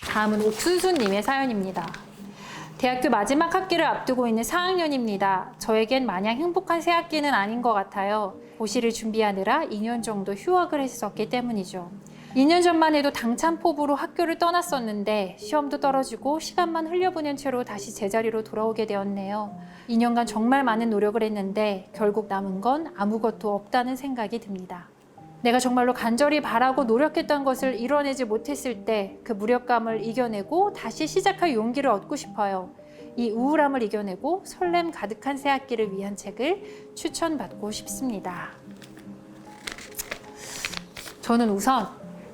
다음은 옥순수님의 사연입니다. 대학교 마지막 학기를 앞두고 있는 4학년입니다. 저에겐 마냥 행복한 새 학기는 아닌 것 같아요. 고시를 준비하느라 2년 정도 휴학을 했었기 때문이죠. 2년 전만 해도 당찬포부로 학교를 떠났었는데 시험도 떨어지고 시간만 흘려보낸 채로 다시 제자리로 돌아오게 되었네요. 2년간 정말 많은 노력을 했는데 결국 남은 건 아무것도 없다는 생각이 듭니다. 내가 정말로 간절히 바라고 노력했던 것을 이뤄내지 못했을 때 그 무력감을 이겨내고 다시 시작할 용기를 얻고 싶어요. 이 우울함을 이겨내고 설렘 가득한 새 학기를 위한 책을 추천받고 싶습니다. 저는 우선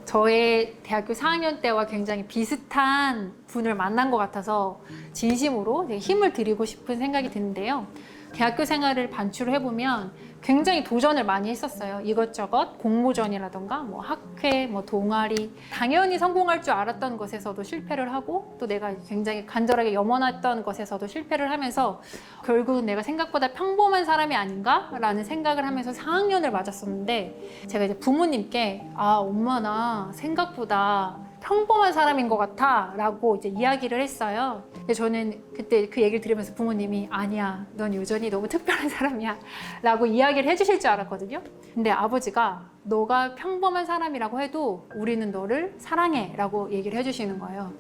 저의 대학교 4학년 때와 굉장히 비슷한 분을 만난 것 같아서 진심으로 힘을 드리고 싶은 생각이 드는데요. 대학교 생활을 반추를 해보면 굉장히 도전을 많이 했었어요. 이것저것 공모전이라던가 뭐 학회, 뭐 동아리, 당연히 성공할 줄 알았던 것에서도 실패를 하고 또 내가 굉장히 간절하게 염원했던 것에서도 실패를 하면서 결국은 내가 생각보다 평범한 사람이 아닌가라는 생각을 하면서 4학년을 맞았었는데 제가 이제 부모님께 엄마 나 생각보다 평범한 사람인 것 같아 라고 이제 이야기를 했어요. 근데 저는 그때 그 얘기를 들으면서 부모님이 아니야, 넌 여전히 너무 특별한 사람이야 라고 이야기를 해주실 줄 알았거든요. 근데 아버지가 너가 평범한 사람이라고 해도 우리는 너를 사랑해 라고 얘기를 해주시는 거예요.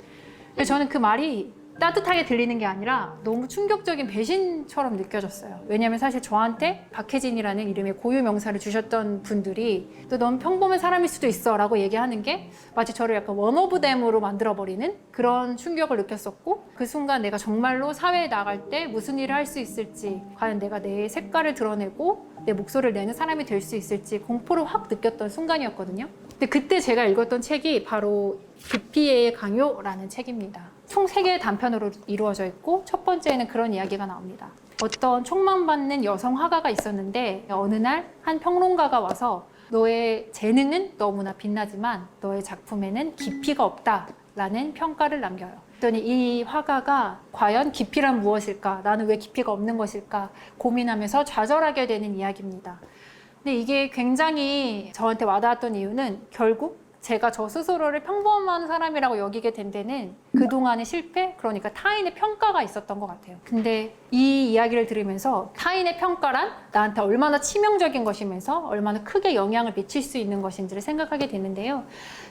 근데 저는 그 말이 따뜻하게 들리는 게 아니라 너무 충격적인 배신처럼 느껴졌어요. 왜냐하면 사실 저한테 박혜진이라는 이름의 고유 명사를 주셨던 분들이 또 넌 평범한 사람일 수도 있어 라고 얘기하는 게 마치 저를 약간 원오브댐으로 만들어버리는 그런 충격을 느꼈었고 그 순간 내가 정말로 사회에 나갈 때 무슨 일을 할 수 있을지 과연 내가 내 색깔을 드러내고 내 목소리를 내는 사람이 될 수 있을지 공포를 확 느꼈던 순간이었거든요. 근데 그때 제가 읽었던 책이 바로 기피의 강요라는 책입니다. 총 3개의 단편으로 이루어져 있고 첫 번째에는 그런 이야기가 나옵니다. 어떤 촉망받는 여성 화가가 있었는데 어느 날 한 평론가가 와서 너의 재능은 너무나 빛나지만 너의 작품에는 깊이가 없다라는 평가를 남겨요. 그랬더니 이 화가가 과연 깊이란 무엇일까? 나는 왜 깊이가 없는 것일까? 고민하면서 좌절하게 되는 이야기입니다. 근데 이게 굉장히 저한테 와닿았던 이유는 결국 제가 저 스스로를 평범한 사람이라고 여기게 된 데는 그동안의 실패, 그러니까 타인의 평가가 있었던 것 같아요. 근데 이 이야기를 들으면서 타인의 평가란 나한테 얼마나 치명적인 것이면서 얼마나 크게 영향을 미칠 수 있는 것인지를 생각하게 되는데요.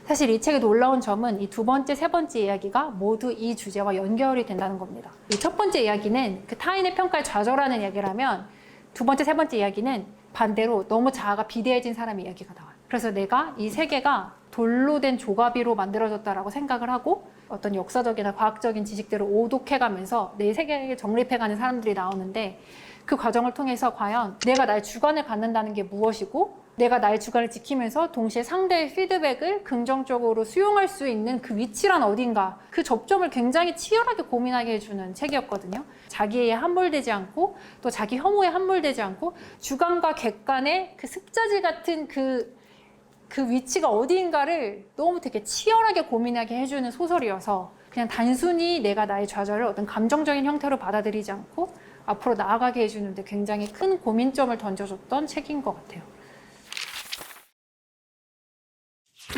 사실 이 책에 놀라운 점은 이 두 번째, 세 번째 이야기가 모두 이 주제와 연결이 된다는 겁니다. 이 첫 번째 이야기는 그 타인의 평가에 좌절하는 이야기라면 두 번째, 세 번째 이야기는 반대로 너무 자아가 비대해진 사람의 이야기가 나와요. 그래서 내가 이 세계가 돌로 된 조가비로 만들어졌다라고 생각을 하고 어떤 역사적이나 과학적인 지식들을 오독해가면서 내 세계에 정립해가는 사람들이 나오는데 그 과정을 통해서 과연 내가 나의 주관을 갖는다는 게 무엇이고 내가 나의 주관을 지키면서 동시에 상대의 피드백을 긍정적으로 수용할 수 있는 그 위치란 어딘가 그 접점을 굉장히 치열하게 고민하게 해주는 책이었거든요. 자기에 함몰되지 않고 또 자기 혐오에 함몰되지 않고 주관과 객관의 그 습자질 같은 그 위치가 어디인가를 너무 되게 치열하게 고민하게 해주는 소설이어서 그냥 단순히 내가 나의 좌절을 어떤 감정적인 형태로 받아들이지 않고 앞으로 나아가게 해주는데 굉장히 큰 고민점을 던져줬던 책인 것 같아요.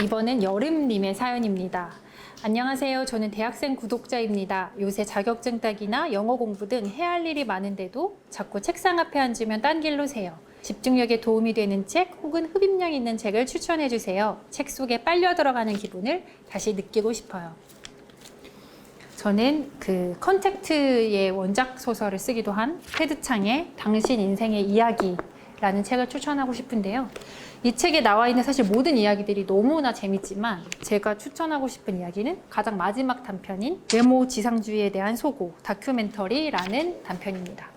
이번엔 여름님의 사연입니다. 안녕하세요. 저는 대학생 구독자입니다. 요새 자격증 따기나 영어 공부 등 해야 할 일이 많은데도 자꾸 책상 앞에 앉으면 딴 길로 새요. 집중력에 도움이 되는 책 혹은 흡입력 있는 책을 추천해 주세요. 책 속에 빨려 들어가는 기분을 다시 느끼고 싶어요. 저는 그 컨택트의 원작 소설을 쓰기도 한 테드 창의 당신 인생의 이야기라는 책을 추천하고 싶은데요. 이 책에 나와 있는 사실 모든 이야기들이 너무나 재밌지만 제가 추천하고 싶은 이야기는 가장 마지막 단편인 외모 지상주의에 대한 소고 다큐멘터리라는 단편입니다.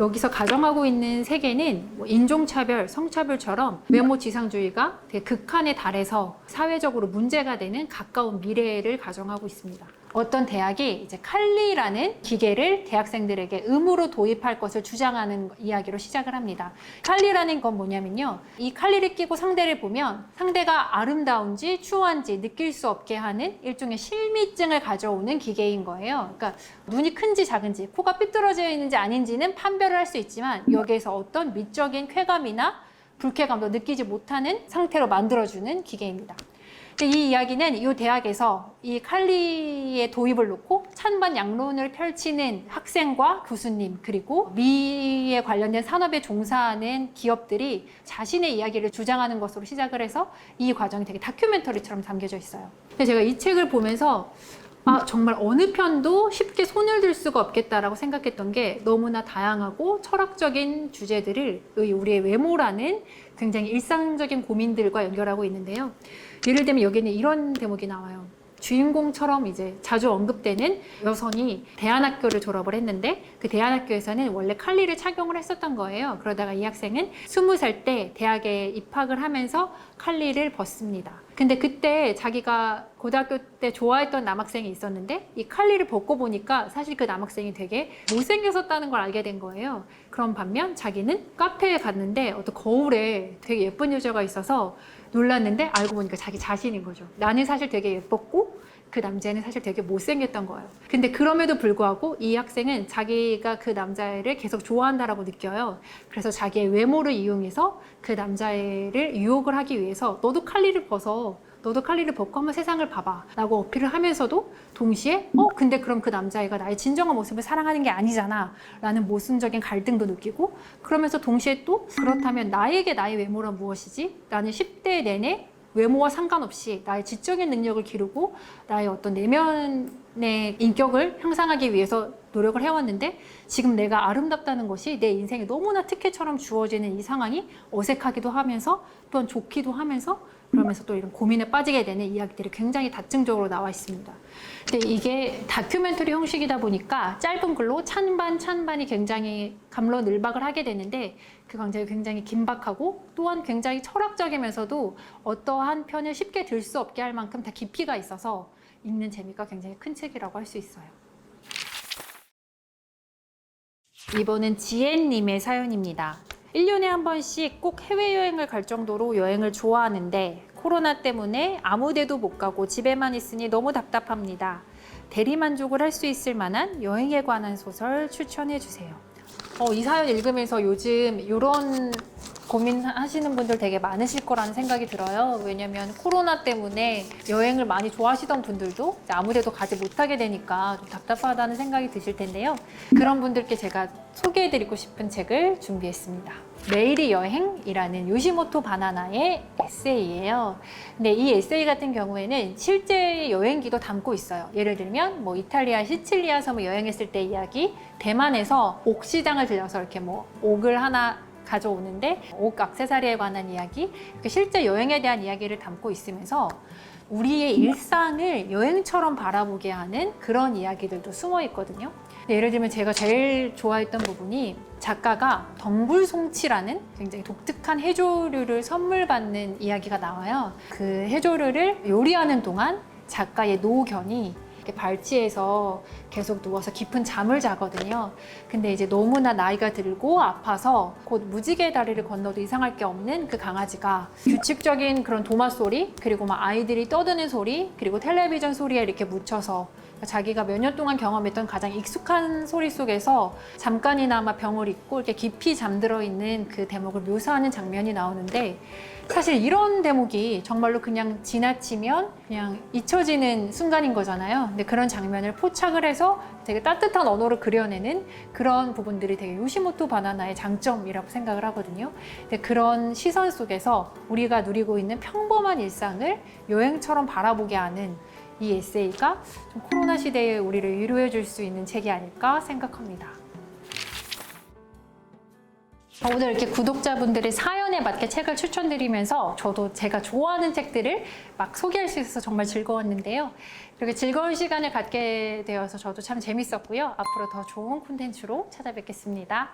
여기서 가정하고 있는 세계는 인종차별, 성차별처럼 외모 지상주의가 되게 극한에 달해서 사회적으로 문제가 되는 가까운 미래를 가정하고 있습니다. 어떤 대학이 이제 칼리라는 기계를 대학생들에게 의무로 도입할 것을 주장하는 이야기로 시작을 합니다. 칼리라는 건 뭐냐면요. 이 칼리를 끼고 상대를 보면 상대가 아름다운지 추한지 느낄 수 없게 하는 일종의 실미증을 가져오는 기계인 거예요. 그러니까 눈이 큰지 작은지, 코가 삐뚤어져 있는지 아닌지는 판별을 할 수 있지만 여기에서 어떤 미적인 쾌감이나 불쾌감도 느끼지 못하는 상태로 만들어주는 기계입니다. 근데 이 이야기는 이 대학에서 이 칼리의 도입을 놓고 찬반 양론을 펼치는 학생과 교수님, 그리고 미에 관련된 산업에 종사하는 기업들이 자신의 이야기를 주장하는 것으로 시작을 해서 이 과정이 되게 다큐멘터리처럼 담겨져 있어요. 근데 제가 이 책을 보면서 정말 어느 편도 쉽게 손을 들 수가 없겠다라고 생각했던 게 너무나 다양하고 철학적인 주제들을 우리의 외모라는 굉장히 일상적인 고민들과 연결하고 있는데요. 예를 들면 여기는 이런 대목이 나와요. 주인공처럼 이제 자주 언급되는 여성이 대안학교를 졸업을 했는데 그 대안학교에서는 원래 칼리를 착용을 했었던 거예요. 그러다가 이 학생은 20살 때 대학에 입학을 하면서 칼리를 벗습니다. 근데 그때 자기가 고등학교 때 좋아했던 남학생이 있었는데 이 칼리를 벗고 보니까 사실 그 남학생이 되게 못생겼었다는 걸 알게 된 거예요. 그런 반면 자기는 카페에 갔는데 어떤 거울에 되게 예쁜 여자가 있어서 놀랐는데 알고 보니까 자기 자신인 거죠. 나는 사실 되게 예뻤고 그 남자는 사실 되게 못생겼던 거예요. 근데 그럼에도 불구하고 이 학생은 자기가 그 남자애를 계속 좋아한다라고 느껴요. 그래서 자기의 외모를 이용해서 그 남자애를 유혹을 하기 위해서 너도 칼리를 벗고 한번 세상을 봐봐 라고 어필을 하면서도 동시에 근데 그럼 그 남자애가 나의 진정한 모습을 사랑하는 게 아니잖아 라는 모순적인 갈등도 느끼고, 그러면서 동시에 또 그렇다면 나에게 나의 외모란 무엇이지? 나는 10대 내내 외모와 상관없이 나의 지적인 능력을 기르고 나의 어떤 내면의 인격을 향상하기 위해서 노력을 해왔는데 지금 내가 아름답다는 것이 내 인생에 너무나 특혜처럼 주어지는 이 상황이 어색하기도 하면서 또한 좋기도 하면서 그러면서 또 이런 고민에 빠지게 되는 이야기들이 굉장히 다층적으로 나와 있습니다. 근데 이게 다큐멘터리 형식이다 보니까 짧은 글로 찬반이 굉장히 갑론을박을 하게 되는데 그 강좌가 굉장히 긴박하고 또한 굉장히 철학적이면서도 어떠한 편을 쉽게 들 수 없게 할 만큼 다 깊이가 있어서 읽는 재미가 굉장히 큰 책이라고 할 수 있어요. 이번은 지엔님의 사연입니다. 1년에 한 번씩 꼭 해외여행을 갈 정도로 여행을 좋아하는데 코로나 때문에 아무 데도 못 가고 집에만 있으니 너무 답답합니다. 대리만족을 할 수 있을 만한 여행에 관한 소설 추천해 주세요. 이 사연 읽으면서 요즘 이런 고민하시는 분들 되게 많으실 거라는 생각이 들어요. 왜냐면 코로나 때문에 여행을 많이 좋아하시던 분들도 아무데도 가지 못하게 되니까 좀 답답하다는 생각이 드실 텐데요. 그런 분들께 제가 소개해드리고 싶은 책을 준비했습니다. 매일이 여행이라는 요시모토 바나나의 에세이예요. 근데 이 에세이 같은 경우에는 실제 여행기도 담고 있어요. 예를 들면 이탈리아 시칠리아 섬을 여행했을 때 이야기, 대만에서 옥시장을 들려서 이렇게 옥을 하나 가져오는데 옥 액세서리에 관한 이야기, 실제 여행에 대한 이야기를 담고 있으면서 우리의 일상을 여행처럼 바라보게 하는 그런 이야기들도 숨어 있거든요. 예를 들면 제가 제일 좋아했던 부분이 작가가 덩굴송치라는 굉장히 독특한 해조류를 선물 받는 이야기가 나와요. 그 해조류를 요리하는 동안 작가의 노견이 발치에서 계속 누워서 깊은 잠을 자거든요. 근데 이제 너무나 나이가 들고 아파서 곧 무지개 다리를 건너도 이상할 게 없는 그 강아지가 규칙적인 그런 도마 소리, 그리고 아이들이 떠드는 소리, 그리고 텔레비전 소리에 이렇게 묻혀서 자기가 몇 년 동안 경험했던 가장 익숙한 소리 속에서 잠깐이나마 병을 잊고 이렇게 깊이 잠들어 있는 그 대목을 묘사하는 장면이 나오는데, 사실 이런 대목이 정말로 그냥 지나치면 그냥 잊혀지는 순간인 거잖아요. 근데 그런 장면을 포착을 해서 되게 따뜻한 언어로 그려내는 그런 부분들이 되게 요시모토 바나나의 장점이라고 생각을 하거든요. 근데 그런 시선 속에서 우리가 누리고 있는 평범한 일상을 여행처럼 바라보게 하는 이 에세이가 좀 코로나 시대에 우리를 위로해 줄 수 있는 책이 아닐까 생각합니다. 오늘 이렇게 구독자분들의 사연에 맞게 책을 추천드리면서 저도 제가 좋아하는 책들을 막 소개할 수 있어서 정말 즐거웠는데요. 이렇게 즐거운 시간을 갖게 되어서 저도 참 재밌었고요. 앞으로 더 좋은 콘텐츠로 찾아뵙겠습니다.